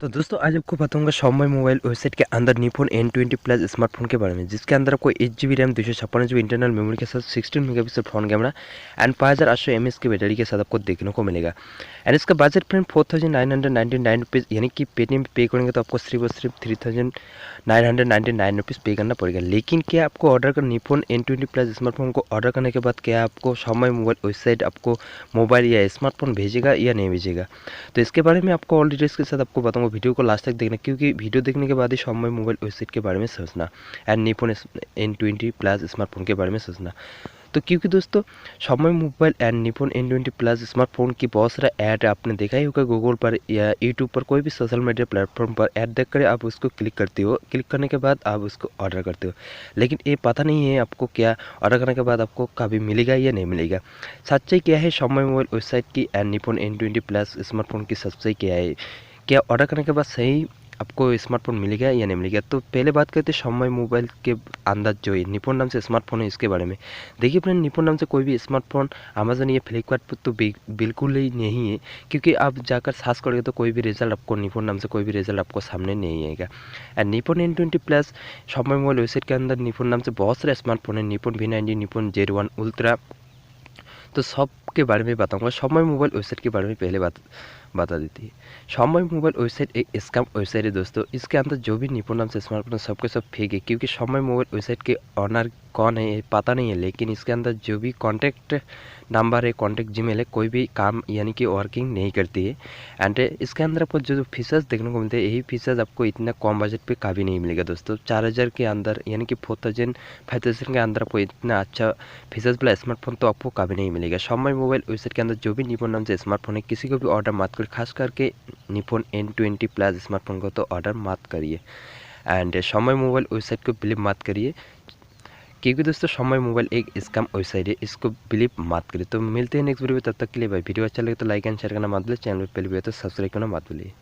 तो दोस्तों आज आपको बताऊंगा शॉमी मोबाइल वेबसाइट के अंदर निफोन N20 प्लस स्मार्टफोन के बारे में, जिसके अंदर आपको 8 GB RAM 256 GB internal memory के साथ 16 megapixel front camera and 5800 mAh की बैटरी के साथ आपको देखने को मिलेगा। एंड इसका बजट फ्रेंड 4999 रुपीज़, यानी कि पेटीएम पे करेंगे तो आपको सिर्फ और सिर्फ 3999 रुपीज़ पे करना पड़ेगा। लेकिन क्या आपको ऑर्डर कर निफोन N20 प्लस स्मार्टफोन को ऑर्डर करने के बाद क्या आपको शॉमी मोबाइल वेबसाइट आपको मोबाइल या स्मार्टफोन भेजेगा या नहीं भेजेगा, तो इसके बारे में आपको ऑल डिटेल्स के साथ आपको बताऊंगा। वीडियो को लास्ट तक देखना, क्योंकि वीडियो देखने के बाद ही शॉमी मोबाइल वेबसाइट के बारे में सोचना एंड निफोन N20 प्लस स्मार्टफोन के बारे में सोचना। तो क्योंकि दोस्तों शॉमी मोबाइल एंड निफोन N20 प्लस स्मार्टफोन की बहुत सारा ऐड आपने देखा ही होगा गूगल पर या यूट्यूब पर, कोई भी सोशल मीडिया प्लेटफॉर्म पर ऐड देख कर आप उसको क्लिक करते हो। क्लिक करने के बाद आप उसको ऑर्डर करते हो, लेकिन ये पता नहीं है आपको क्या ऑर्डर करने के बाद आपको कभी मिलेगा या नहीं मिलेगा। सच्चाई क्या है शॉमी मोबाइल वेबसाइट की एंड निफोन N20 प्लस स्मार्टफोन की सच्चाई क्या है, क्या ऑर्डर करने के बाद सही आपको स्मार्टफोन मिलेगा या नहीं मिलेगा। तो पहले बात करते हैं शॉमी मोबाइल के अंदर जो है निफोन नाम से स्मार्टफोन है इसके बारे में। देखिए फ्रेंड, निफोन नाम से कोई भी स्मार्टफोन अमेजन या फ्लिपकार्ट पर तो बिल्कुल ही नहीं है, क्योंकि आप जाकर सर्च करोगे तो कोई भी रिजल्ट आपको निफोन नाम से कोई भी रिजल्ट आपको सामने नहीं आएगा। एंड निफोन N20 plus Xiaomi mobile website के अंदर निफोन नाम से बहुत सारे स्मार्टफोन है, निफोन V90, निफोन Z1 अल्ट्रा, तो सब के बारे में बताऊंगा। शॉमी मोबाइल वेबसाइट के बारे में पहले बता देती है। शॉमी मोबाइल वेबसाइट एक स्कैम वेबसाइट है दोस्तों। इसके अंदर जो भी निपुण नाम से स्मार्टफोन सबके सब फेक है, क्योंकि शॉमी मोबाइल वेबसाइट के ऑनर कौन है ये पता नहीं है। लेकिन इसके अंदर जो भी कॉन्टैक्ट नंबर है, कॉन्टैक्ट जीमेल है, कोई भी काम यानी कि वर्किंग नहीं करती है। एंड इसके अंदर आपको जो फीचर्स देखने को मिलते हैं, यही फीचर्स आपको इतना कम बजट पे कभी नहीं मिलेगा दोस्तों। 4000 के अंदर यानी कि 4000 5000 के अंदर आपको इतना अच्छा फीचर्स वाला स्मार्टफोन तो आपको कभी नहीं मिलेगा। शॉमी मोबाइल वेबसाइट के अंदर जो भी निफोन नाम से स्मार्टफोन है, किसी को भी ऑर्डर मत करिए, खास करके निफोन N20 प्लस स्मार्टफोन को तो ऑर्डर मत करिए। एंड शॉमी मोबाइल वेबसाइट को बिलीव मत करिए, क्योंकि दोस्तों शॉमी मोबाइल एक स्कैम वेबसाइट है, इसको बिलीव मत करिए। तो मिलते हैं नेक्स्ट वीडियो में, तब तक के लिए भाई वीडियो अच्छा लगे तो लाइक एंड शेयर करना मत भूलिए, चैनल पर पहले भी तो सब्सक्राइब करना मत भूलिए।